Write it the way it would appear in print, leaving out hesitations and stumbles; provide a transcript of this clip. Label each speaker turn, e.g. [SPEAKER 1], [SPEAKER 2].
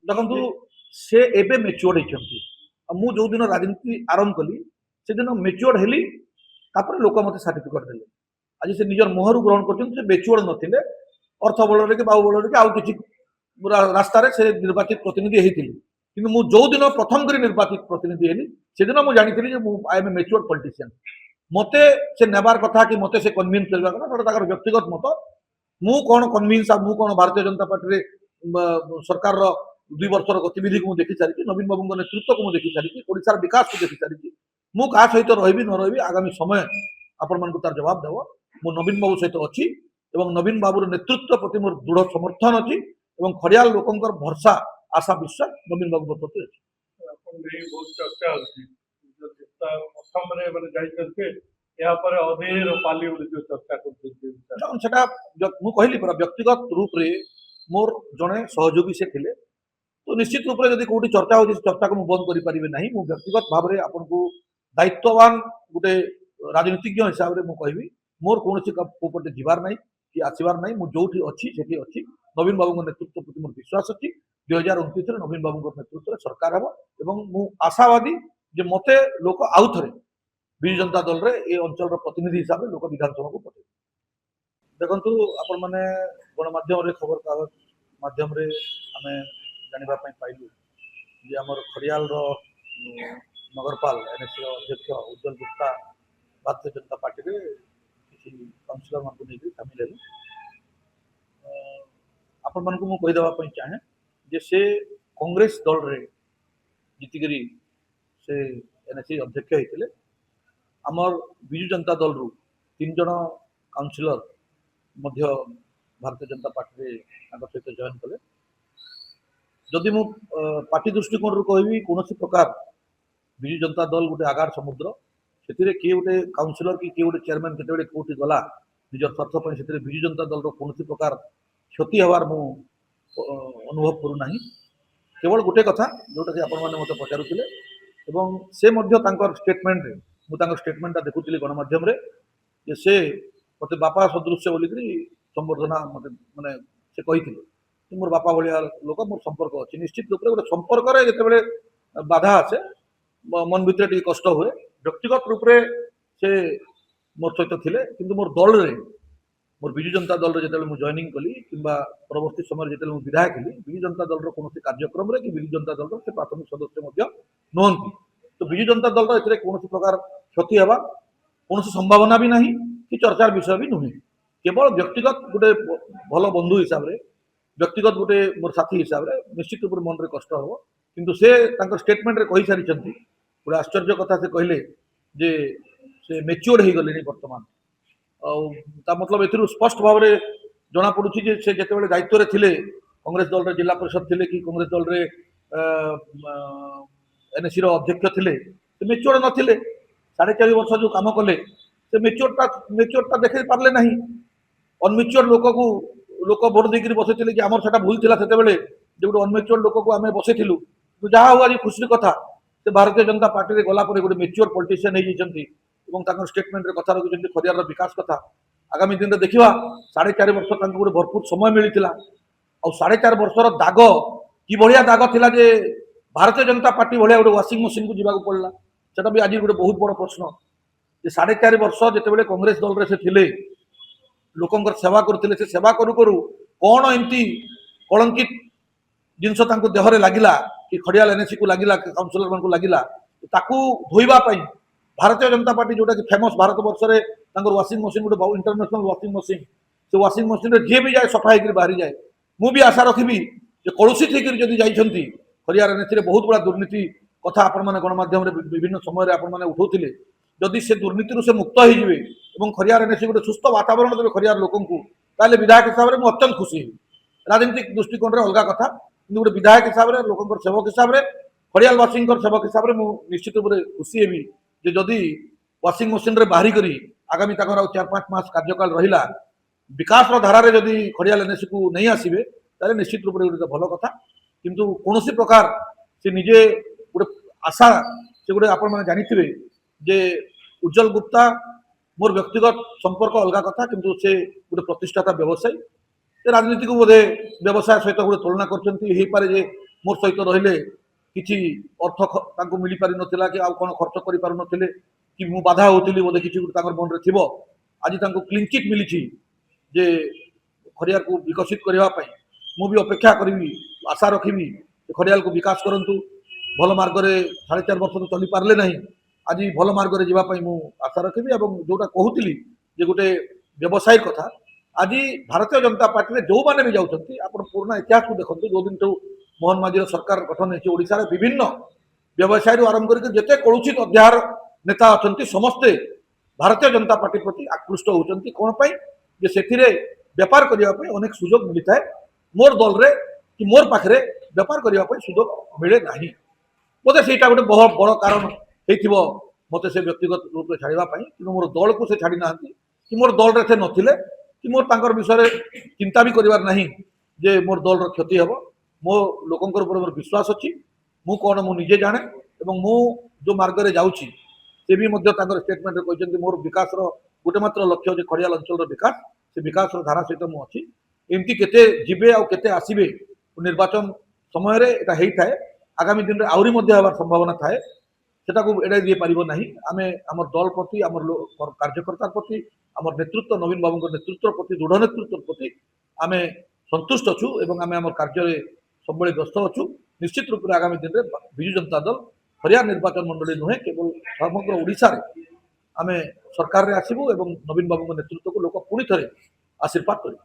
[SPEAKER 1] ଦେଖନ୍ତୁ ସେ ଏବେ ମେଚ୍ୟୁର୍ଡ ହେଇଛନ୍ତି। ମୁଁ ଯୋଉ ଦିନ ରାଜନୀତି ଆରମ୍ଭ କଲି ସେଦିନ ମେଚ୍ୟୁର୍ଡ ହେଲି, ତାପରେ ଲୋକ ମତେ ସାର୍ଟିଫିକେଟ ଦେଲେ। ଆଜି ସେ ନିଜର ମୁହଁରୁ ଗ୍ରହଣ କରୁଛନ୍ତି ସେ ମେଚ୍ୟୁର୍ଡ ନଥିଲେ, ଅର୍ଥ ବଳରେ କି ବାହୁ ବଳରେ କି ଆଉ କିଛି ରାସ୍ତାରେ ସେ ନିର୍ବାଚିତ ପ୍ରତିନିଧି ହେଇଥିଲି। କିନ୍ତୁ ମୁଁ ଯୋଉ ଦିନ ପ୍ରଥମ କରି ନିର୍ବାଚିତ ପ୍ରତିନିଧି ହେଲି ସେଦିନ ମୁଁ ଜାଣିଥିଲି ଯେ ମୁଁ ଆଇ ଏମ୍ ଏ ମେଚ୍ୟୁର୍ଡ ପଲିଟିସିଆନ୍। ମତେ ସେ ନେବାର କଥା କି ମତେ ସେ କନଭିନ୍ସ କରିବା କଥା ସେଟା ତାଙ୍କର ବ୍ୟକ୍ତିଗତ ମତ। ମୁଁ କଣ କନଭିନ୍ସ ମୁଁ କଣ ଭାରତୀୟ ଜନତା ପାର୍ଟିରେ ସରକାରର 2 ବର୍ଷର ଗତିବିଧିକୁ ମୁଁ ଦେଖି ସାରିଛି, ନବୀନ ବାବୁଙ୍କ ନେତୃତ୍ୱକୁ ମୁଁ ଦେଖି ସାରିଛି, ଓଡ଼ିଶାର ବିକାଶକୁ ଦେଖି ସାରିଛି। ମୁଁ କାହା ସହିତ ରହିବି ନ ରହିବି ଆଗାମୀ ସମୟ ଆପଣମାନଙ୍କୁ ତାର ଜବାବ ଦେବ। ମୁଁ ନବୀନ ବାବୁ ସହିତ ଅଛି ଏବଂ ନବୀନ ବାବୁର ନେତୃତ୍ୱ ପ୍ରତି ମୋର ଦୃଢ଼ ସମର୍ଥନ ଅଛି ଏବଂ ଖଡ଼ିଆଳ ଲୋକଙ୍କର ଭରସା ଆଶା ବିଶ୍ୱାସ ନବୀନ ବାବୁଙ୍କ ପ୍ରତି ଅଛି।
[SPEAKER 2] ବହୁତ ଚର୍ଚ୍ଚା ହେଉଛି ପ୍ରଥମରେ ମାନେ ଯାଇଛନ୍ତି ଏହାପରେ ଅଧୀର ପାଲି ବୋଲି ଯୋଉ ଚର୍ଚ୍ଚା କରୁଛନ୍ତି
[SPEAKER 1] ସେଟା ମୁଁ କହିଲି ପରା ବ୍ୟକ୍ତିଗତ ରୂପରେ ମୋର ଜଣେ ସହଯୋଗୀ ସେ ଥିଲେ। ତ ନିଶ୍ଚିତ ରୂପରେ ଯଦି କୋଉଠି ଚର୍ଚ୍ଚା ହେଉଛି ସେ ଚର୍ଚ୍ଚାକୁ ମୁଁ ବନ୍ଦ କରିପାରିବି ନାହିଁ। ମୁଁ ବ୍ୟକ୍ତିଗତ ଭାବରେ ଆପଣଙ୍କୁ ଦାୟିତ୍ୱବାନ ଗୋଟେ ରାଜନୀତିଜ୍ଞ ହିସାବରେ ମୁଁ କହିବି ମୋର କୌଣସି କୋଉପଟେ ଯିବାର ନାହିଁ କି ଆସିବାର ନାହିଁ। ମୁଁ ଯୋଉଠି ଅଛି ସେଠି ଅଛି। ନବୀନ ବାବୁଙ୍କ ନେତୃତ୍ୱ ପ୍ରତି ମୋର ବିଶ୍ୱାସ ଅଛି। 2029ରେ ନବୀନ ବାବୁଙ୍କ ନେତୃତ୍ୱରେ ସରକାର ହେବ ଏବଂ ମୁଁ ଆଶାବାଦୀ ଯେ ମତେ ଲୋକ ଆଉ ଥରେ ବିଜୁ ଜନତା ଦଳରେ ଏ ଅଞ୍ଚଳର ପ୍ରତିନିଧି ହିସାବରେ ଲୋକ ବିଧାନସଭାକୁ ପଠାଇବେ। ଦେଖନ୍ତୁ ଆପଣମାନେ ଗଣମାଧ୍ୟମରେ ଖବରକାଗଜ ମାଧ୍ୟମରେ ଆମେ ଜାଣିବା ପାଇଁ ପାଇଲୁ ଯେ ଆମର ଖଡ଼ିଆଳର ନଗରପାଳ ଏନ୍ଏସିର ଅଧ୍ୟକ୍ଷ ଉଜ୍ଜଳ ଗୁପ୍ତା ଭାରତୀୟ ଜନତା ପାର୍ଟିରେ କିଛି କାଉନସିଲରମାନଙ୍କୁ ନେଇକି ସାମିଲ ହେଲେ। ଆପଣମାନଙ୍କୁ ମୁଁ କହିଦେବା ପାଇଁ ଚାହେଁ ଯେ ସେ କଂଗ୍ରେସ ଦଳରେ ଜିତିକରି ସେ ଏନ୍ଏସି ଅଧ୍ୟକ୍ଷ ହେଇଥିଲେ। ଆମର ବିଜୁ ଜନତା ଦଳରୁ 3 ଜଣ କାଉନସିଲର ମଧ୍ୟ ଭାରତୀୟ ଜନତା ପାର୍ଟିରେ ତାଙ୍କ ସହିତ ଜଏନ୍ କଲେ। ଯଦି ମୁଁ ପାର୍ଟି ଦୃଷ୍ଟିକୋଣରୁ କହିବି କୌଣସି ପ୍ରକାର ବିଜୁ ଜନତା ଦଳ ଗୋଟେ ଆଗାର ସମୁଦ୍ର, ସେଥିରେ କିଏ ଗୋଟେ କାଉନସିଲର କି କିଏ ଗୋଟେ ଚେୟାରମ୍ୟାନ୍ କେତେବେଳେ କୋଉଠି ଗଲା ନିଜର ସ୍ୱାର୍ଥ ପାଇଁ ସେଥିରେ ବିଜୁ ଜନତା ଦଳର କୌଣସି ପ୍ରକାର କ୍ଷତି ହେବାର ମୁଁ ଅନୁଭବ କରୁନାହିଁ। କେବଳ ଗୋଟେ କଥା ଯୋଉଟାକି ଆପଣମାନେ ମୋତେ ପଚାରୁଥିଲେ ଏବଂ ସେ ମଧ୍ୟ ତାଙ୍କର ଷ୍ଟେଟମେଣ୍ଟରେ ମୁଁ ତାଙ୍କ ଷ୍ଟେଟମେଣ୍ଟଟା ଦେଖୁଥିଲି ଗଣମାଧ୍ୟମରେ ଯେ ସେ ମୋତେ ବାପା ସଦୃଶ୍ୟ ବୋଲିକିରି ସମ୍ବର୍ଦ୍ଧନା ମୋତେ ମାନେ ସେ କହିଥିଲେ ମୋର ବାପା ଭଳିଆ ଲୋକ, ମୋର ସମ୍ପର୍କ ଅଛି। ନିଶ୍ଚିତ ରୂପରେ ଗୋଟେ ସମ୍ପର୍କରେ ଯେତେବେଳେ ବାଧା ଆସେ ମନ ଭିତରେ ଟିକେ କଷ୍ଟ ହୁଏ। ବ୍ୟକ୍ତିଗତ ରୂପରେ ସେ ମୋର ସହିତ ଥିଲେ କିନ୍ତୁ ମୋର ଦଳରେ ମୋର ବିଜୁ ଜନତା ଦଳରେ ଯେତେବେଳେ ମୁଁ ଜଏନିଂ କଲି କିମ୍ବା ପରବର୍ତ୍ତୀ ସମୟରେ ଯେତେବେଳେ ମୁଁ ବିଧାୟକ ହେଲି ବିଜୁ ଜନତା ଦଳର କୌଣସି କାର୍ଯ୍ୟକ୍ରମରେ କି ବିଜୁ ଜନତା ଦଳର ସେ ପ୍ରାଥମିକ ସଦସ୍ୟ ମଧ୍ୟ ନୁହନ୍ତି। ତ ବିଜୁ ଜନତା ଦଳର ଏଥିରେ କୌଣସି ପ୍ରକାର କ୍ଷତି ହେବା କୌଣସି ସମ୍ଭାବନା ବି ନାହିଁ କି ଚର୍ଚ୍ଚାର ବିଷୟ ବି ନୁହେଁ। କେବଳ ବ୍ୟକ୍ତିଗତ ଗୋଟେ ଭଲ ବନ୍ଧୁ ହିସାବରେ ବ୍ୟକ୍ତିଗତ ଗୋଟେ ମୋର ସାଥୀ ହିସାବରେ ନିଶ୍ଚିତ ରୂପରେ ମନରେ କଷ୍ଟ ହେବ। କିନ୍ତୁ ସେ ତାଙ୍କର ଷ୍ଟେଟମେଣ୍ଟରେ କହିସାରିଛନ୍ତି ଗୋଟେ ଆଶ୍ଚର୍ଯ୍ୟ କଥା ସେ କହିଲେ ଯେ ସେ ମେଚ୍ୟୁର୍ଡ ହେଇଗଲେଣି ବର୍ତ୍ତମାନ। ଆଉ ତା ମତଲବ ଏଥିରୁ ସ୍ପଷ୍ଟ ଭାବରେ ଜଣାପଡ଼ୁଛି ଯେ ସେ ଯେତେବେଳେ ଦାୟିତ୍ୱରେ ଥିଲେ କଂଗ୍ରେସ ଦଳରେ ଜିଲ୍ଲା ପରିଷଦ ଥିଲେ କି କଂଗ୍ରେସ ଦଳରେ ଏନ୍ଏସିର ଅଧ୍ୟକ୍ଷ ଥିଲେ ସେ ମେଚ୍ୟୁର୍ଡ ନଥିଲେ। 4.5 ବର୍ଷ ଯୋଉ କାମ କଲେ ସେ ମେଚ୍ୟୁର୍ଡଟା ଦେଖେଇ ପାରିଲେ ନାହିଁ। ଅନମ୍ୟାଚୁର୍ଡ ଲୋକକୁ ଲୋକ ଭୋଟ ଦେଇକରି ବସେଇଥିଲେ କି ଆମର ସେଟା ଭୁଲ ଥିଲା ସେତେବେଳେ ଯେ ଗୋଟେ ଅନମ୍ୟାଚୁର୍ଡ ଲୋକକୁ ଆମେ ବସେଇଥିଲୁ। ଯାହା ହଉ ଆଜି ଖୁସିର କଥା ସେ ଭାରତୀୟ ଜନତା ପାର୍ଟିରେ ଗଲା ପରେ ଗୋଟେ ମେଚ୍ୟୁର ପଲିଟିସିଆନ ହେଇଯାଇଛନ୍ତି ଏବଂ ତାଙ୍କର ଷ୍ଟେଟମେଣ୍ଟରେ କଥା ରଖିଛନ୍ତି ଖରିଆରର ବିକାଶ କଥା। ଆଗାମୀ ଦିନରେ ଦେଖିବା 4.5 ବର୍ଷ ତାଙ୍କୁ ଗୋଟେ ଭରପୁର ସମୟ ମିଳିଥିଲା। ଆଉ 4.5 ବର୍ଷର ଦାଗ କିଭଳିଆ ଦାଗ ଥିଲା ଯେ ଭାରତୀୟ ଜନତା ପାର୍ଟି ଭଳିଆ ଗୋଟେ ୱାସିଂ ମେସିନକୁ ଯିବାକୁ ପଡ଼ିଲା। ସେଟା ବି ଆଜି ଗୋଟେ ବହୁତ ବଡ଼ ପ୍ରଶ୍ନ ଯେ 4.5 ବର୍ଷ ଯେତେବେଳେ କଂଗ୍ରେସ ଦଳରେ ସେ ଥିଲେ ଲୋକଙ୍କର ସେବା କରୁଥିଲେ ସେ ସେବା କରୁ କରୁ କଣ ଏମିତି କଳଙ୍କିତ ଜିନିଷ ତାଙ୍କୁ ଦେହରେ ଲାଗିଲା କି ଖଡ଼ିଆଳ ଏନ୍ଏସିକୁ ଲାଗିଲା କାଉନସିଲର ମାନଙ୍କୁ ଲାଗିଲା ତାକୁ ଧୋଇବା ପାଇଁ ଭାରତୀୟ ଜନତା ପାର୍ଟି ଯୋଉଟାକି ଫେମସ ଭାରତ ବର୍ଷରେ ତାଙ୍କର ୱାସିଂ ମେସିନ ଗୋଟେ ଇଣ୍ଟରନ୍ୟାସନାଲ ୱାସିଂ ମେସିନ ସେ ୱାସିଂ ମେସିନରେ ଯିଏ ବି ଯାଏ ସଫା ହେଇକରି ବାହାରି ଯାଏ। ମୁଁ ବି ଆଶା ରଖିବି ଯେ କଳୁଷିତ ହେଇକରି ଯଦି ଯାଇଛନ୍ତି ଖଡ଼ିଆଳ ଏନ୍ଏସିରେ ବହୁତ ଗୁଡ଼ା ଦୁର୍ନୀତି କଥା ଆପଣମାନେ ଗଣମାଧ୍ୟମରେ ବିଭିନ୍ନ ସମୟରେ ଆପଣମାନେ ଉଠାଉଥିଲେ। ଯଦି ସେ ଦୁର୍ନୀତିରୁ ସେ ମୁକ୍ତ ହେଇଯିବେ ଏବଂ ଖରିଆର ଏନ୍ଏସି ଗୋଟେ ସୁସ୍ଥ ବାତାବରଣ ଦେବେ ଖରିଆର ଲୋକଙ୍କୁ ତାହେଲେ ବିଧାୟକ ହିସାବରେ ମୁଁ ଅତ୍ୟନ୍ତ ଖୁସି ହେବି। ରାଜନୈତିକ ଦୃଷ୍ଟିକୋଣରେ ଅଲଗା କଥା କିନ୍ତୁ ଗୋଟେ ବିଧାୟକ ହିସାବରେ ଲୋକଙ୍କର ସେବକ ହିସାବରେ ଖଡ଼ିଆଲବାସୀଙ୍କର ସେବକ ହିସାବରେ ମୁଁ ନିଶ୍ଚିତ ଭାବରେ ଖୁସି ହେବି ଯେ ଯଦି ୱାସିଂ ମେସିନରେ ବାହାରି କରି ଆଗାମୀ ତାଙ୍କର ଆଉ 4-5 ମାସ କାର୍ଯ୍ୟକାଳ ରହିଲା ବିକାଶର ଧାରାରେ ଯଦି ଖଡ଼ିଆଲ ଏନ୍ଏସିକୁ ନେଇ ଆସିବେ ତାହେଲେ ନିଶ୍ଚିତ ରୂପରେ ଗୋଟେ ଭଲ କଥା। କିନ୍ତୁ କୌଣସି ପ୍ରକାର ସେ ନିଜେ ଗୋଟେ ଆଶା ସେ ଗୋଟେ ଆପଣମାନେ ଜାଣିଥିବେ ଯେ ଉଜ୍ଜଳ ଗୁପ୍ତା ମୋର ବ୍ୟକ୍ତିଗତ ସମ୍ପର୍କ ଅଲଗା କଥା କିନ୍ତୁ ସେ ଗୋଟେ ପ୍ରତିଷ୍ଠାତା ବ୍ୟବସାୟୀ ସେ ରାଜନୀତିକୁ ବୋଧେ ବ୍ୟବସାୟ ସହିତ ଗୋଟେ ତୁଳନା କରୁଛନ୍ତି ହେଇପାରେ ଯେ मोर सहित रहिले किछि अर्थ तांको मिली पारि नथिला कि आ कोन खर्च करि पारु नथिले कि मु बाधा होतिली बोधे किछि गुटे तांकर मन रे थिबो आज तांको क्लीन चिट मिलिछि जे खरियार को विकसित करबा पई मु भी अपेक्षा करिवि आशा रखिवि खरियाल को विकास करंतु भल मार्ग रे 4.5 वर्ष तो चली पारले नहीं आज भल मार्ग रे जीवा पई मु आशा रखिवि एवं जोटा कहूतिली जे गुटे व्यवसाय कथा आज भारतीय जनता पार्टी रे जो माने भी जाउछंती आपण पूर्ण इतिहास को देखंतु जो दिन तो मोहन माझी सरकार गठन होइछि ओडिसा रे विभिन्न व्यवसाय आरंभ करके जेते कलुषित अध्याय नेता अछंती समस्ते भारतीय जनता पार्टी प्रति आकृष्ट होउछंती कोन पई जे सेथिरे व्यापार करिया पई अनेक सुजोग मिलिताय मोर दल रे कि मोर पाखरे व्यापार करिया पई सुजोग मिले नाही मोते सेटा गोटे बहुत बड़ कारण हेतिबो मते से व्यक्तिगत रूप से छाड़िबा पई कि मोर दल को से छाड़ी नाहंती कि मोर दल रे थे नथिले कि मोर तांकर विषय चिंता भी करिवार नहीं जे मोर दल रो क्षति हेबो मो लोकंकर ऊपर मोर विश्वास अछि मु कोन मु निजे जाने एवं मु जो मार्ग रे जाउछि से भी मध्य तांकर स्टेटमेंट रे कहछन्ती मोर विकास रो गोटे मात्र लक्ष्य जे खड़ियाल अंचल रो विकास से विकास रो धारा सहित मु अछि एमती केते जिबे आ केते आसीबे निर्वाचन समय रे एटा हेई थाए आगामी दिन रे आउरी मध्य हबार संभावना थाए सेटा को एडा दिए पारिबो नाही आमे हमर दल प्रति हमर कार्यकर्ता प्रति हमर नेतृत्व नवीन बाबू नेतृत्व प्रति दृढ़ नेतृत्व प्रति आमे संतुष्ट अछु एवं आमे हमर कार्य रे सबले व्यस्त अछु निश्चित रूप रे आगामी दिन रे बिजु जनता दल हरियाणा निर्वाचन मंडली नुहे केवल समग्र ओडिसा रे आमे सरकार रे आसीबु एवं नवीन बाबू नेतृत्व को लोक पुणी थरे आशीर्वाद करिबु।